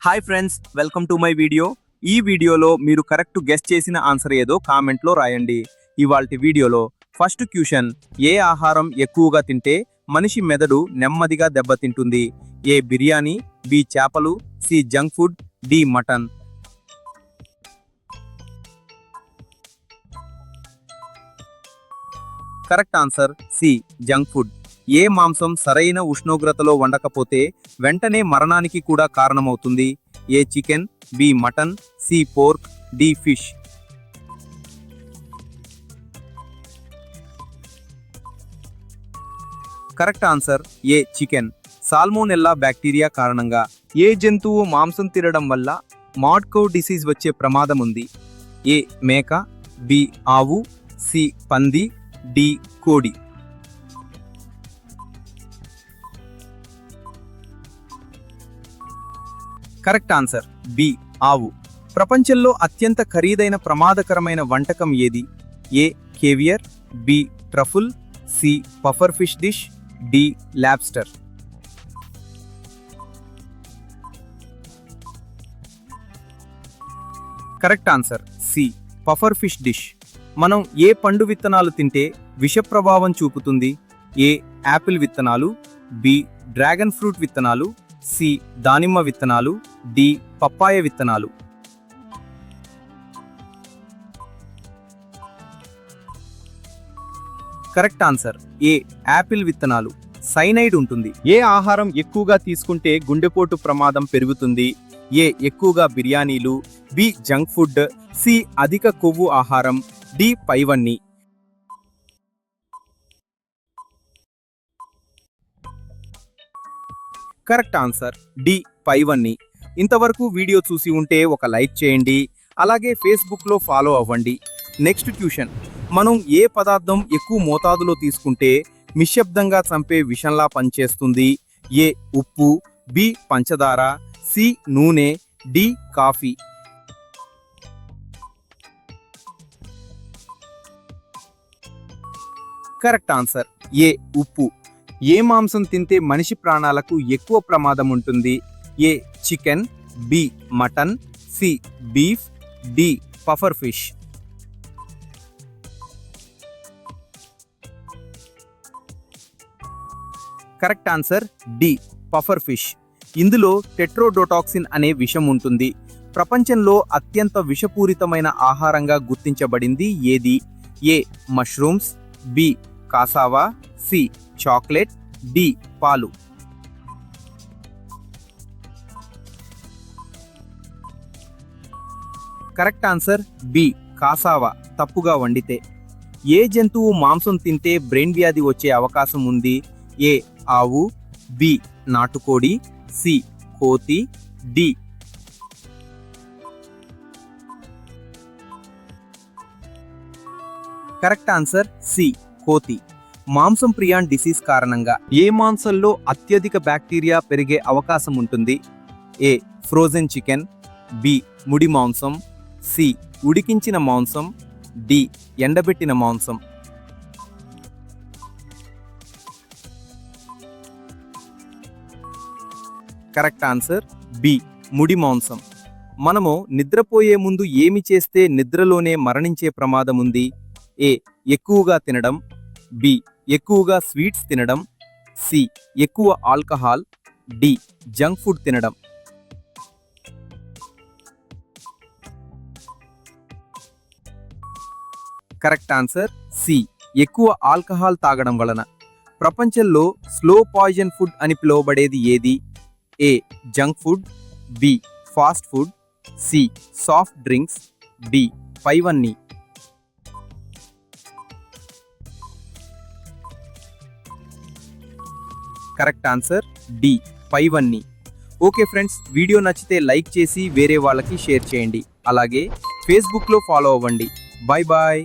Hi friends, welcome to my video. ఈ వీడియోలో మీరు కరెక్ట్ గెస్ చేసిన ఆన్సర్ ఏదో కామెంట్లో రాయండి. ఇవాల్టి వీడియోలో ఫస్ట్ క్వశ్చన్, ఏ ఆహారం ఎక్కువగా తింటే మనిషి మెదడు నెమ్మదిగా దెబ్బతింటుంది? ఏ బిర్యానీ, బి చేపలు, C junk food, D mutton. Correct answer C junk food. ఏ మాంసం సరైన ఉష్ణోగ్రతలో వండకపోతే వెంటనే మరణానికి కూడా కారణమవుతుంది? A chicken, B mutton, C pork, D fish. Correct answer A chicken. Salmonella bacteria కారణంగా ఏ జంతువు మాంసం తినడం వల్ల మాడ్ కౌ డిసీజ్ వచ్చే ప్రమాదం ఉంది? ఏ మేక, బి ఆవు, సి పంది, డి కోడి. కరెక్ట్ ఆన్సర్ బి ఆవు. ప్రపంచంలో అత్యంత ఖరీదైన ప్రమాదకరమైన వంటకం ఏది? A caviar, B truffle, C puffer fish dish, D lobster. Correct answer C puffer fish dish. మనం ఏ పండు విత్తనాలు తింటే విష ప్రభావం చూపుతుంది? ఏ యాపిల్ విత్తనాలు, బి డ్రాగన్ ఫ్రూట్ విత్తనాలు, సి దానిమ్మ విత్తనాలు, డి పప్పాయ విత్తనాలు. కరెక్ట్ ఆన్సర్ ఏ యాపిల్ విత్తనాలు. సైనైడ్ ఉంటుంది. ఏ ఆహారం ఎక్కువగా తీసుకుంటే గుండెపోటు ప్రమాదం పెరుగుతుంది? ఏ ఎక్కువగా బిర్యానీలు, బి జంక్ ఫుడ్, సి అధిక కొవ్వు ఆహారం, డి పైవన్నీ. కరెక్ట్ ఆన్సర్ డి పైవన్నీ. ఇంతవరకు వీడియో చూసి ఉంటే ఒక లైక్ చేయండి, అలాగే ఫేస్బుక్లో ఫాలో అవ్వండి. నెక్స్ట్ క్వశ్చన్, మనం ఏ పదార్థం ఎక్కువ మోతాదులో తీసుకుంటే నిశ్శబ్దంగా చంపే విషంలా పనిచేస్తుంది? ఏ ఉప్పు, బి పంచదార, సి నూనె, D coffee. Correct answer A ఉప్పు. ఏ మాంసం తింటే మనిషి ప్రాణాలకు ఎక్కువ ప్రమాదం ఉంటుంది? A chicken, B mutton, C beef, D puffer fish. Correct answer D puffer fish. ఇందులో టెట్రోడోటాక్సిన్ అనే విషం ఉంటుంది. ప్రపంచంలో అత్యంత విషపూరితమైన ఆహారంగా గుర్తించబడింది ఏది? A mushrooms, B cassava, C chocolate, D పాలు. Correct answer B cassava. తప్పుగా వండితే. ఏ జంతువు మాంసం తింటే బ్రెయిన్ వ్యాధి వచ్చే అవకాశం ఉంది? ఏ ఆవు, బి నాటుకోడి, సి కోతి, డి. కరెక్ట్ ఆన్సర్ సి కోతి. మాంసం ప్రియాన్ డిసీజ్ కారణంగా ఏ మాంసంలో అత్యధిక బ్యాక్టీరియా పెరిగే అవకాశం ఉంటుంది? ఏ ఫ్రోజన్ చికెన్, బి ముడి మాంసం, సి ఉడికించిన మాంసం, డి ఎండబెట్టిన మాంసం. కరెక్ట్ ఆన్సర్ బి ముడి మాంసం. మనము నిద్రపోయే ముందు ఏమి చేస్తే నిద్రలోనే మరణించే ప్రమాదం ఉంది? ఏ ఎక్కువగా తినడం, బి ఎక్కువగా స్వీట్స్ తినడం, సి ఎక్కువ ఆల్కహాల్, డి జంక్ ఫుడ్ తినడం. కరెక్ట్ ఆన్సర్ సి ఎక్కువ ఆల్కహాల్ తాగడం వలన. ప్రపంచంలో స్లో పాయిజన్ ఫుడ్ అని పిలువబడేది ఏది? A junk food, B fast food, C soft drinks, D పైవన్నీ. కరెక్ట్ ఆన్సర్ డి పైవన్నీ. ఓకే ఫ్రెండ్స్, వీడియో నచ్చితే లైక్ చేసి వేరే వాళ్ళకి షేర్ చేయండి, అలాగే ఫేస్బుక్లో ఫాలో అవ్వండి. Bye bye.